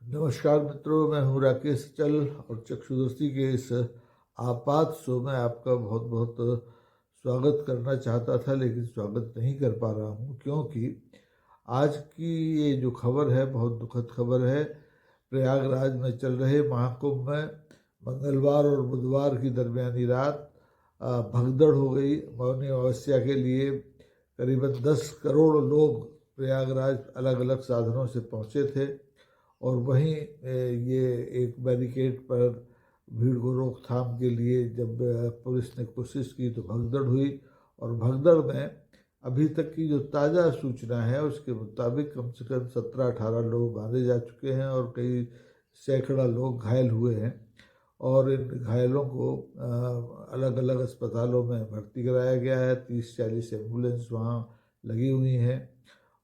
नमस्कार मित्रों, मैं हूँ राकेश चल और चक्षुदर्शी के इस आपात शो में आपका बहुत बहुत स्वागत करना चाहता था, लेकिन स्वागत नहीं कर पा रहा हूँ क्योंकि आज की ये जो खबर है बहुत दुखद खबर है। प्रयागराज में चल रहे महाकुंभ में मंगलवार और बुधवार की दरमियानी रात भगदड़ हो गई। मौनी अमावस्या के लिए करीबन 10 करोड़ लोग प्रयागराज अलग अलग साधनों से पहुँचे थे और वहीं ये एक बैरिकेड पर भीड़ को रोकथाम के लिए जब पुलिस ने कोशिश की तो भगदड़ हुई। और भगदड़ में अभी तक की जो ताज़ा सूचना है उसके मुताबिक कम से कम 17-18 लोग मारे जा चुके हैं और कई सैकड़ा लोग घायल हुए हैं। और इन घायलों को अलग अलग अस्पतालों में भर्ती कराया गया है। 30-40 एम्बुलेंस वहाँ लगी हुई हैं।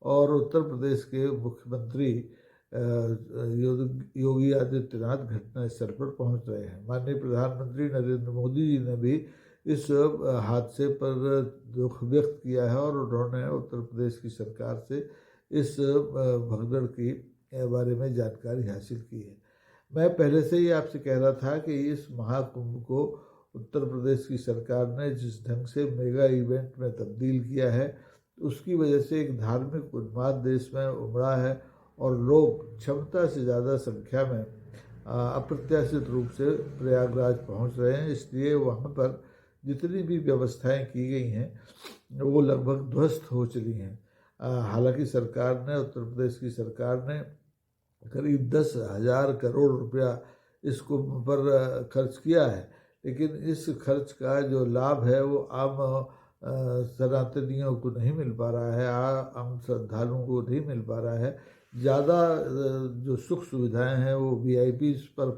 और उत्तर प्रदेश के मुख्यमंत्री योगी आदित्यनाथ घटनास्थल पर पहुंच रहे हैं। माननीय प्रधानमंत्री नरेंद्र मोदी जी ने भी इस हादसे पर दुख व्यक्त किया है और उन्होंने उत्तर प्रदेश की सरकार से इस भगदड़ की बारे में जानकारी हासिल की है। मैं पहले से ही आपसे कह रहा था कि इस महाकुंभ को उत्तर प्रदेश की सरकार ने जिस ढंग से मेगा इवेंट में तब्दील किया है उसकी वजह से एक धार्मिक उन्माद देश में उमड़ा है और लोग क्षमता से ज़्यादा संख्या में अप्रत्याशित रूप से प्रयागराज पहुंच रहे हैं। इसलिए वहां पर जितनी भी व्यवस्थाएं की गई हैं वो लगभग ध्वस्त हो चली हैं। हालांकि सरकार ने, उत्तर प्रदेश की सरकार ने करीब 10,000 करोड़ रुपया इस कुंभ पर खर्च किया है, लेकिन इस खर्च का जो लाभ है वो आम सनातनियों को नहीं मिल पा रहा है, आम श्रद्धालुओं को नहीं मिल पा रहा है। ज़्यादा जो सुख सुविधाएं हैं वो वीआईपीज़ पर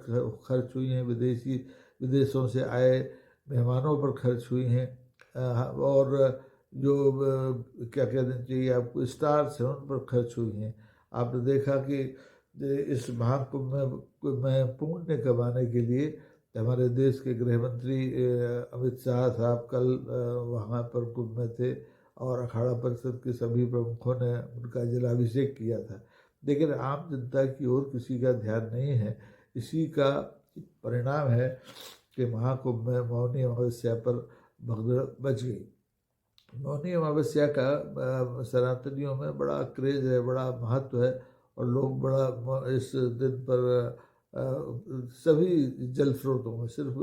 खर्च हुई हैं, विदेशों से आए मेहमानों पर खर्च हुई हैं। और जो क्या कहना चाहिए आपको, स्टार्स हैं उन पर खर्च हुई हैं। आपने देखा कि इस महाकुंभ में पुण्य कमाने के लिए हमारे देश के गृह मंत्री अमित शाह साहब कल वहाँ पर कुंभ में थे और अखाड़ा परिषद के सभी प्रमुखों ने उनका जलाभिषेक किया था, लेकिन आम जनता की ओर किसी का ध्यान नहीं है। इसी का परिणाम है कि महाकुंभ में मौनी अमावस्या पर भगदड़ मच गई। मौनी अमावस्या का सनातनियों में बड़ा क्रेज है, बड़ा महत्व है और लोग बड़ा इस दिन पर सभी जल स्रोतों में, सिर्फ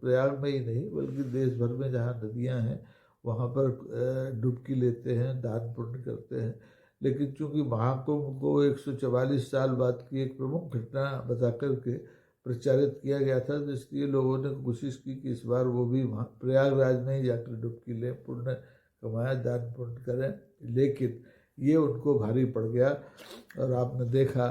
प्रयाग में ही नहीं बल्कि देश भर में जहाँ नदियाँ हैं वहाँ पर डुबकी लेते हैं, दान पुण्य करते हैं। लेकिन चूंकि महाकुंभ को 144 साल बाद की एक प्रमुख घटना बता करके प्रचारित किया गया था, तो इसलिए लोगों ने कोशिश की कि इस बार वो भी प्रयागराज में ही जाकर डुबकी लें, पुण्य कमाएं, दान पुण्य करें। लेकिन ये उनको भारी पड़ गया और आपने देखा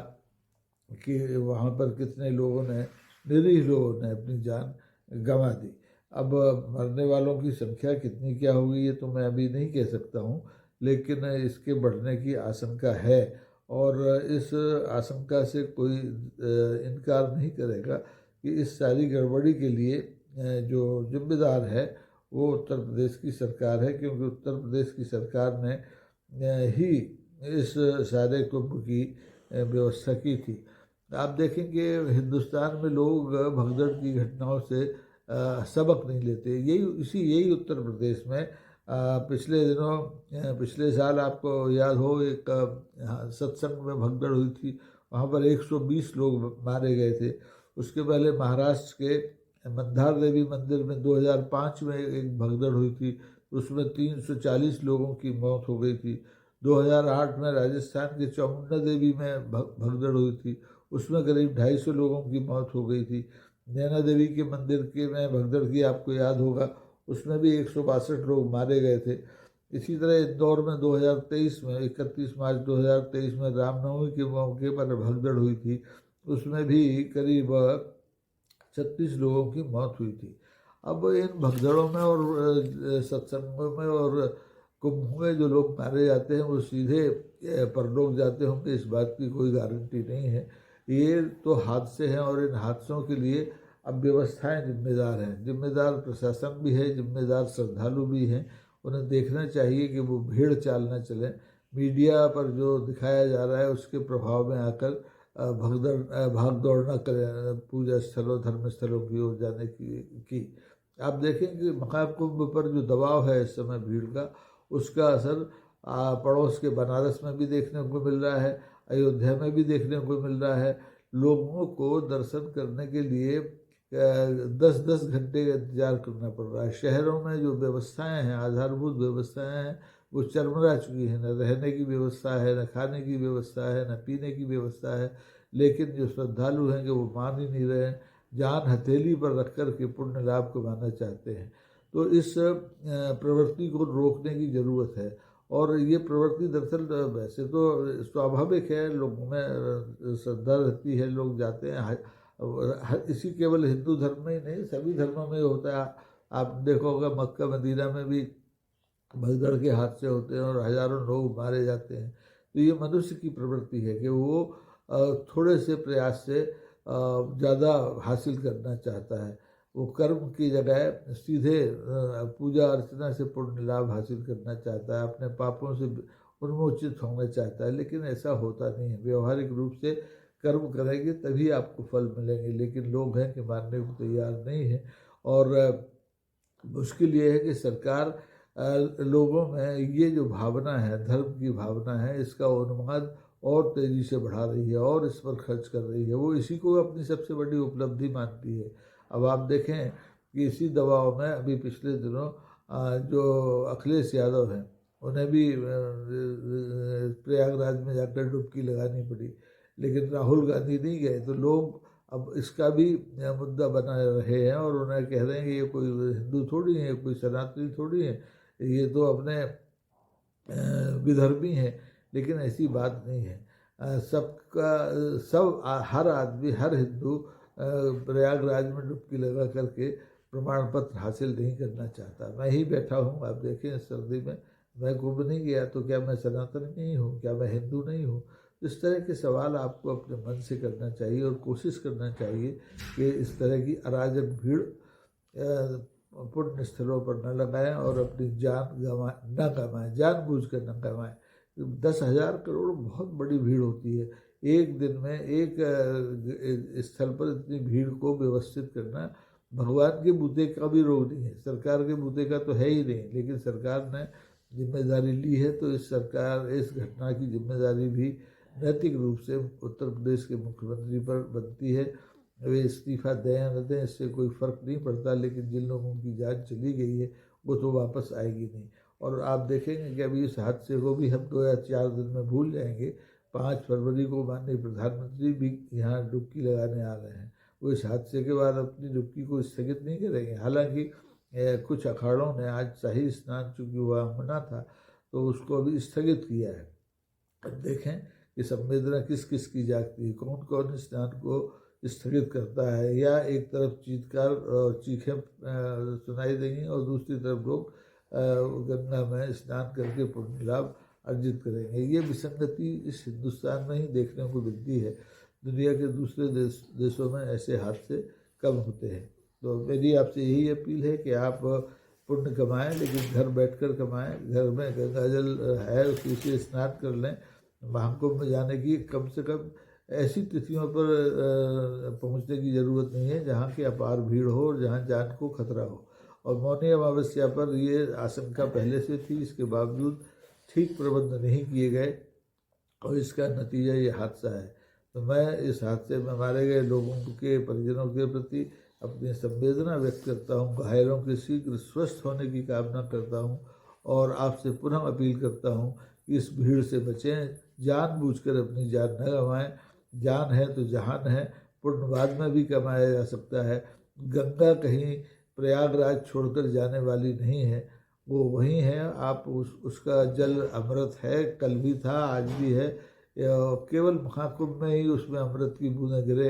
कि वहाँ पर कितने लोगों ने, निरीह लोगों ने अपनी जान गंवा दी। अब मरने वालों की संख्या कितनी क्या होगी ये तो मैं अभी नहीं कह सकता हूँ, लेकिन इसके बढ़ने की आशंका है और इस आशंका से कोई इनकार नहीं करेगा कि इस सारी गड़बड़ी के लिए जो जिम्मेदार है वो उत्तर प्रदेश की सरकार है, क्योंकि उत्तर प्रदेश की सरकार ने ही इस सारे कुंभ की व्यवस्था की थी। आप देखेंगे हिंदुस्तान में लोग भगदड़ की घटनाओं से सबक नहीं लेते। यही उत्तर प्रदेश में पिछले दिनों, पिछले साल आपको याद हो एक सत्संग में भगदड़ हुई थी, वहाँ पर 120 लोग मारे गए थे। उसके पहले महाराष्ट्र के मंदार देवी मंदिर में 2005 में एक भगदड़ हुई थी, उसमें 340 लोगों की मौत हो गई थी। 2008 में राजस्थान के चामुंडा देवी में भगदड़ हुई थी, उसमें करीब 250 लोगों की मौत हो गई थी। नैना देवी के मंदिर के में भगदड़ की आपको याद होगा, उसमें भी 162 लोग मारे गए थे। इसी तरह इंदौर में 2023 में 31 मार्च 2023 में रामनवमी के मौके पर भगदड़ हुई थी, उसमें भी करीब 36 लोगों की मौत हुई थी। अब इन भगदड़ों में और सत्संगों में और कुंभ में जो लोग मारे जाते हैं वो सीधे परलोक जाते होंगे, इस बात की कोई गारंटी नहीं है। ये तो हादसे हैं और इन हादसों के लिए अब व्यवस्थाएं जिम्मेदार हैं। जिम्मेदार प्रशासन भी है, जिम्मेदार श्रद्धालु भी हैं। उन्हें देखना चाहिए कि वो भीड़ चाल न चलें। मीडिया पर जो दिखाया जा रहा है उसके प्रभाव में आकर भाग दौड़ न करें पूजा स्थलों धर्म स्थलों की ओर जाने की। आप देखें कि महाकुंभ पर जो दबाव है इस समय भीड़ का, उसका असर पड़ोस के बनारस में भी देखने को मिल रहा है, अयोध्या में भी देखने को मिल रहा है। लोगों को दर्शन करने के लिए 10-10 घंटे का इंतजार करना पड़ रहा है। शहरों में जो व्यवस्थाएं हैं, आधारभूत व्यवस्थाएं हैं, वो चरमरा चुकी हैं। न रहने की व्यवस्था है, न खाने की व्यवस्था है, न पीने की व्यवस्था है। लेकिन जो श्रद्धालु हैं कि वो मान ही नहीं रहे हैं, जान हथेली पर रख कर के पुण्य लाभ कमाना चाहते हैं। तो इस प्रवृत्ति को रोकने की ज़रूरत है। और ये प्रवृत्ति दरअसल वैसे तो स्वाभाविक है, लोगों में श्रद्धा रहती है, लोग जाते हैं। इसी केवल हिंदू धर्म में ही नहीं, सभी धर्मों में होता है। आप देखो होगा मक्का मदीना में भी भगदड़ के हादसे होते हैं और हजारों लोग मारे जाते हैं। तो ये मनुष्य की प्रवृत्ति है कि वो थोड़े से प्रयास से ज़्यादा हासिल करना चाहता है। वो कर्म की जगह सीधे पूजा अर्चना से पुण्य लाभ हासिल करना चाहता है, अपने पापों से उन्मोचित होना चाहता है। लेकिन ऐसा होता नहीं है। व्यवहारिक रूप से कर्म करेंगे तभी आपको फल मिलेंगे, लेकिन लोग हैं कि मानने को तैयार नहीं है। और मुश्किल ये है कि सरकार लोगों में ये जो भावना है, धर्म की भावना है, इसका उन्माद और तेज़ी से बढ़ा रही है और इस पर खर्च कर रही है। वो इसी को अपनी सबसे बड़ी उपलब्धि मानती है। अब आप देखें कि इसी दबाव में अभी पिछले दिनों जो अखिलेश यादव हैं, उन्हें भी प्रयागराज में जाकर डुबकी लगानी पड़ी, लेकिन राहुल गांधी नहीं गए। तो लोग अब इसका भी मुद्दा बना रहे हैं और उन्हें कह रहे हैं कि ये कोई हिंदू थोड़ी है, कोई सनातनी थोड़ी है, ये तो अपने विधर्मी हैं। लेकिन ऐसी बात नहीं है। सबका सब हर आदमी, हर हिंदू प्रयागराज में डुबकी लगा करके प्रमाण पत्र हासिल नहीं करना चाहता। मैं ही बैठा हूँ, आप देखें इस सर्दी में मैं कुंभ नहीं गया, तो क्या मैं सनातन नहीं हूँ? क्या मैं हिंदू नहीं हूँ? इस तरह के सवाल आपको अपने मन से करना चाहिए और कोशिश करना चाहिए कि इस तरह की अराजक भीड़ पुण्य स्थलों पर न लगाएं और अपनी जान न गंवाएं, जानबूझ कर न गंवाएं। 10,000 करोड़ बहुत बड़ी भीड़ होती है। एक दिन में एक स्थल पर इतनी भीड़ को व्यवस्थित करना भगवान के बूते का भी रोग नहीं है, सरकार के बूते का तो है ही नहीं। लेकिन सरकार ने जिम्मेदारी ली है, तो इस घटना की जिम्मेदारी भी नैतिक रूप से उत्तर प्रदेश के मुख्यमंत्री पर बनती है। वे इस्तीफा दें या न दें, इससे कोई फ़र्क नहीं पड़ता, लेकिन जिन लोगों की जान चली गई है वो तो वापस आएगी नहीं। और आप देखेंगे कि अभी इस हादसे को भी हम 2 या 4 दिन में भूल जाएंगे। 5 फरवरी को माननीय प्रधानमंत्री भी यहाँ डुबकी लगाने आ रहे हैं। वो इस हादसे के बाद अपनी डुबकी को स्थगित नहीं करेंगे। हालांकि कुछ अखाड़ों ने आज शाही स्नान, चूँकि वह मना था, तो उसको अभी स्थगित किया है। अब देखें कि संवेदना किस किस की जागती है, कौन कौन स्नान को स्थगित करता है। या एक तरफ चीत्कार और चीखें सुनाई देंगी और दूसरी तरफ लोग गंगा में स्नान करके पुण्य लाभ अर्जित करेंगे। ये विसंगति इस हिंदुस्तान में ही देखने को मिलती है। दुनिया के दूसरे देशों में ऐसे हादसे कम होते हैं। तो मेरी आपसे यही अपील है कि आप पुण्य कमाएं, लेकिन घर बैठकर कमाएं। घर में गंगा जल है, उसी से स्नान कर लें। महाकुंभ में जाने की कम से कम ऐसी तिथियों पर पहुंचने की ज़रूरत नहीं है जहाँ की अपार भीड़ हो और जहाँ जान को खतरा हो। और मौनी अमावस्या पर ये आशंका पहले से थी, इसके बावजूद ठीक प्रबंध नहीं किए गए और इसका नतीजा ये हादसा है। तो मैं इस हादसे में मारे गए लोगों के परिजनों के प्रति अपनी संवेदना व्यक्त करता हूँ, घायलों के शीघ्र स्वस्थ होने की कामना करता हूँ और आपसे पुनः अपील करता हूँ कि इस भीड़ से बचें, जानबूझकर अपनी जान न गंवाएं। जान है तो जहान है, पुण्य बाद में भी कमाया जा सकता है। गंगा कहीं प्रयागराज छोड़कर जाने वाली नहीं है, वो वहीं है। आप उसका जल अमृत है, कल भी था, आज भी है। केवल महाकुंभ में ही उसमें अमृत की बूंदें गिरे,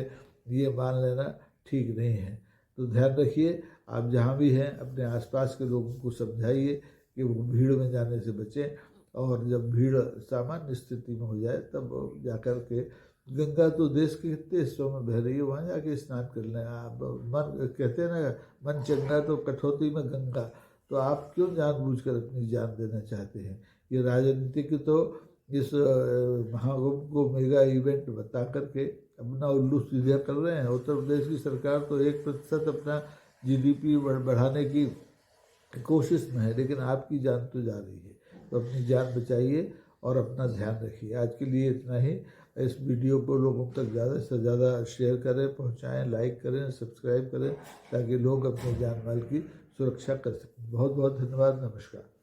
ये मान लेना ठीक नहीं है। तो ध्यान रखिए, आप जहाँ भी हैं अपने आसपास के लोगों को समझाइए कि वो भीड़ में जाने से बचें। और जब भीड़ सामान्य स्थिति में हो जाए तब जाकर के, गंगा तो देश के कितने हिस्सों में बह रही है, वहाँ जाके स्नान कर लें। आप मन कहते हैं ना, मन चंगा तो कठौती में गंगा। तो आप क्यों जानबूझकर अपनी जान देना चाहते हैं? ये राजनीतिक तो इस महाकुंभ को मेगा इवेंट बता करके अपना उल्लू सीधा कर रहे हैं। उत्तर प्रदेश की सरकार तो 1% अपना GDP बढ़ाने की कोशिश में है, लेकिन आपकी जान तो जा रही है। तो अपनी जान बचाइए और अपना ध्यान रखिए। आज के लिए इतना ही। इस वीडियो को लोगों तक ज़्यादा से ज़्यादा शेयर करें, पहुंचाएं, लाइक करें, सब्सक्राइब करें, ताकि लोग अपने जान माल की सुरक्षा कर सकें। बहुत बहुत धन्यवाद। नमस्कार।